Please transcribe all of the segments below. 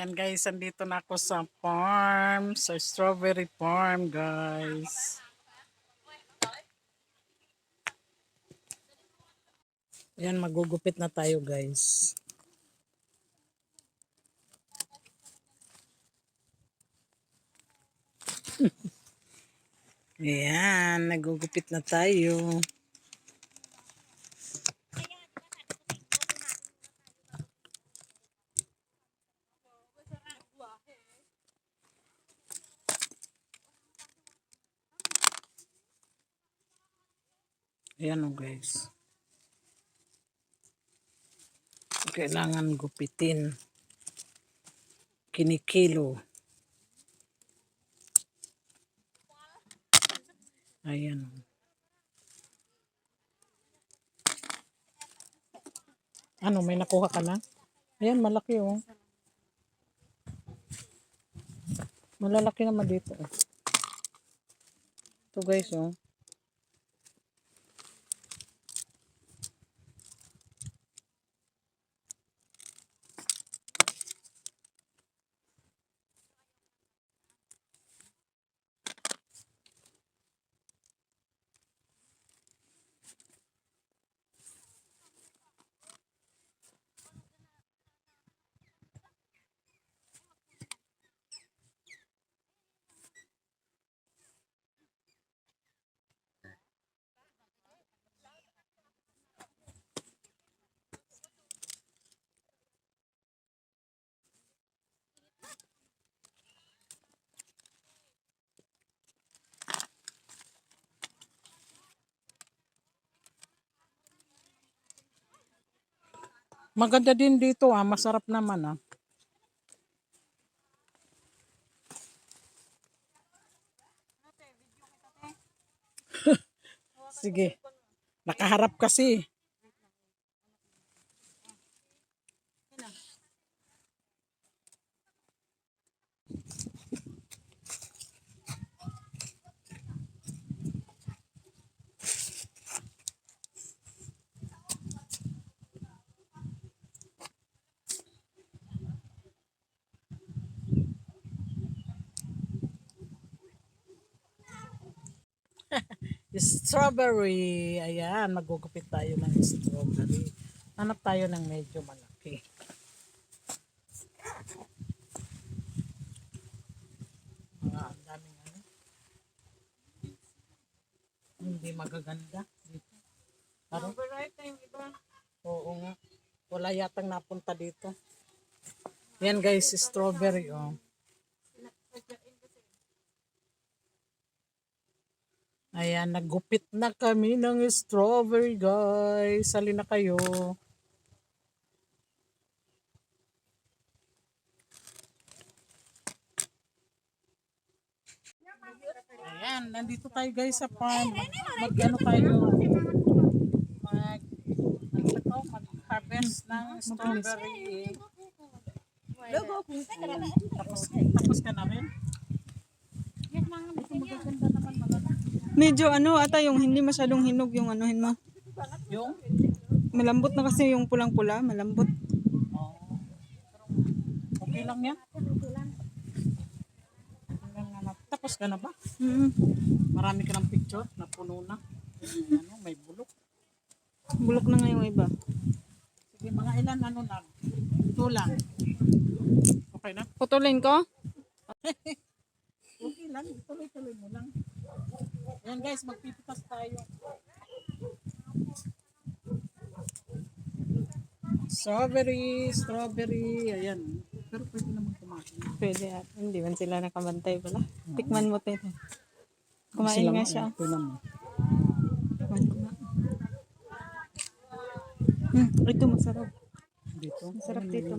Ayan guys, andito na ako sa farm, sa strawberry farm guys. Ayan, magugupit na tayo guys. Ayan, nagugupit na tayo. Ayan o guys. Kailangan gupitin. Kinikilo. Ayan o. Ano, may nakuha ka na? Ayan, malaki o. Malalaki naman dito o. Ito guys o. Maganda din dito ah, masarap naman ah. Sige. Nakaharap kasi. Strawberry. Ayan, magugupit tayo ng strawberry. Hanap tayo ng medyo malaki. Ang daming ano. Hindi magaganda dito. Parang yung iba. Oo nga. Wala yatang napunta dito. Yan guys, strawberry oh. Ayan, naggupit na kami ng strawberry guys. Sali na kayo. Ayan, nandito tayo guys sa farm. Mag-ano tayo? Mag-harvest ng strawberry. Tapos ka na rin? Ito magaganda naman maganda. Medyo ano ata yung hindi masyadong hinog yung anuhin mo. Yung? Malambot na kasi yung pulang-pula, malambot. Oh. Okay lang yan? Tapos ka na ba? Marami ka ng picture na puno na. Ano, may bulok. Bulok na nga yung iba. Sige, mga ilan ano na. Ito lang. Okay na? Putulin ko? Okay lang. Tuloy-tuloy mo lang. Ayan guys, magpipitas tayo. Strawberry. Ayan. Pero pwede naman kumain. Pwede at hindi man sila nakabantay pala. Tikman mo tayo. Kumain Sila nga siya. Ito naman. Ito masarap. Dito. Masarap dito.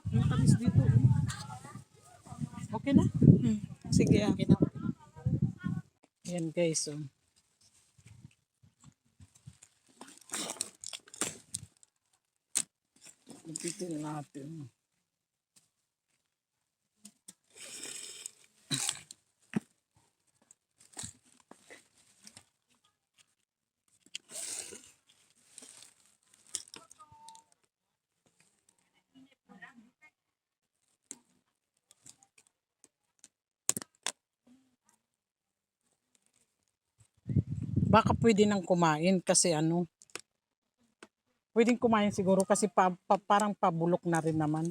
Yung tamis dito. Okay na? Sige ah. Okay na. Ayan guys. Oh. Magpitin natin. Baka pwede nang kumain kasi ano, pwedeng kumain siguro kasi parang pabulok na rin naman.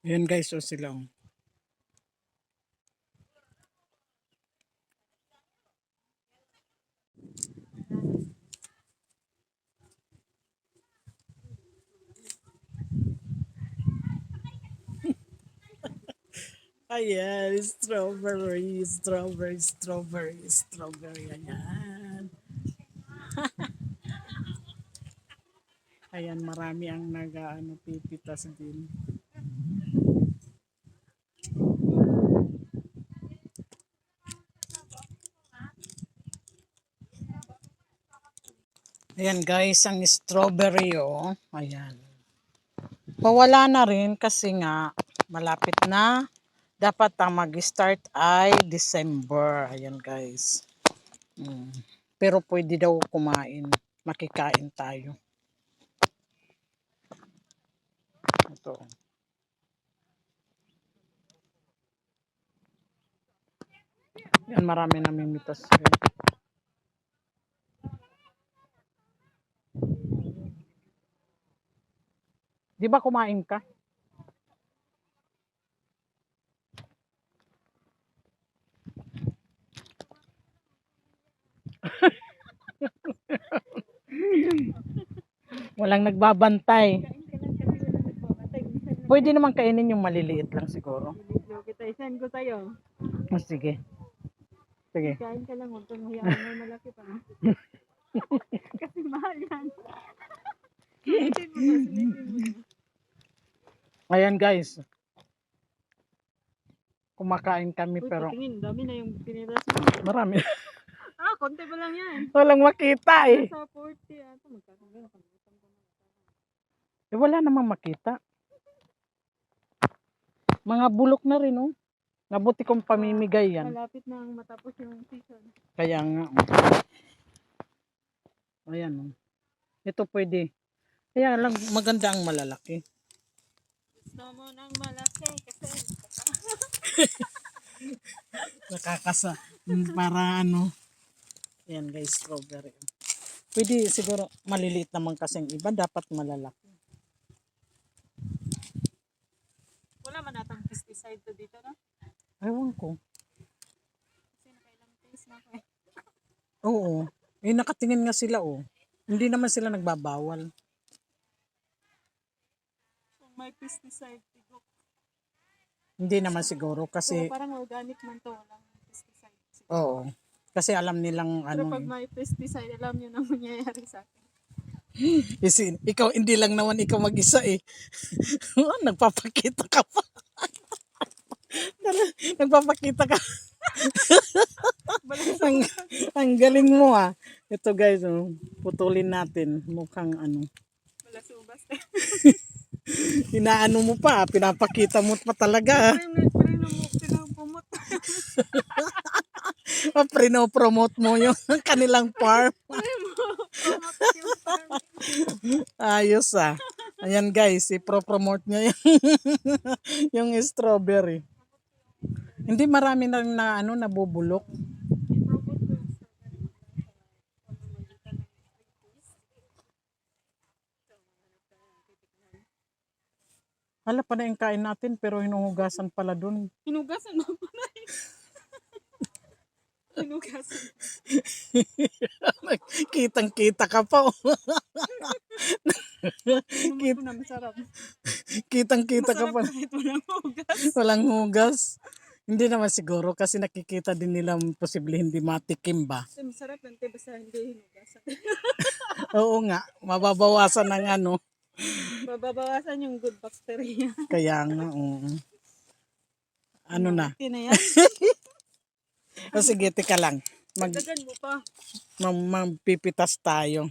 Ayan guys, o sila. Oh. Ayan, strawberry, strawberry, strawberry, strawberry. Ayan. Ayan, marami ang nag-ano, pipitas din. Ayan guys, ang strawberry oh. Ayan. Pawala na rin kasi nga malapit na. Dapat ang mag-start ay December. Ayan guys. Pero pwede daw kumain. Makikain tayo. Ito. Yan, marami namimitas. Di ba kumain ka? Walang nagbabantay. Pwede naman kainin yung maliliit lang siguro. Kita isend ko sa'yo. Oh, sige. Sige. Kain ka lang, huwag kang hayaan may malaki pa. Kasi mahal yan. Sulitin mo na, sulitin mo na. Ayan guys. Kumakain kami Uy, pero patingin, dami na yung piniras mo. marami. Konti pa lang yan. Walang makita eh. Sa 40 ata, magkakagano. Wala namang makita. Mga bulok na rin oh. Nabuti kong pamimigay yan. Malapit na ang matapos yung season. Kaya nga. Ayan oh. Ito pwede. Kaya lang maganda ang malalaki. Gusto mo ng malaki kasi Nakakasa. Para ano. Ayan guys, strawberry. Pwede siguro maliliit naman kasing iba. Dapat malalaki. wala man natang pesticide to dito, no? Ewan ko. Kasi nakailang days na ako eh. Oo. Eh nakatingin nga sila oh. Hindi naman sila nagbabawal. Kung may pesticide, tigok. Hindi naman siguro Pero kasi parang organic man to, walang pesticide. oo. Kasi alam nilang Pero ano. pag may pesticide, alam nyo na mangyayari sa akin. Ikaw hindi lang naman ikaw mag-isa eh. Nagpapakita ka pa. Nagpapakita ka. ang, ang galing mo ah. Ito guys, oh, putulin natin. Mukhang ano. Wala subas. Inaano mo pa, pinapakita mo pa talaga. Pinapumot. Prino-promote mo yung kanilang farm. Promote yung farm. Ayos ah. Ayan guys, i-promote niya yung strawberry. Hindi marami na ano nabubulok. Hala pa na yung kain natin pero hinuhugasan pala dun. Hinugasan mo pa na eh. Hinugasan. Kitang-kita ka pa. Oh. Hinugasan ko na masarap. Kitang-kita ka pa. Kahit walang hugas. Walang hugas. Hindi naman siguro kasi nakikita din nila posible hindi matikim ba. Kasi masarap yan, basta hindi hinugasan. Oo nga, mababawasan ng ano. Mababawasan yung good bacteria. Kaya nga, ano na. Hindi na yan. O sige, tika lang. Dagdagan mo pa. Magpipitas tayo.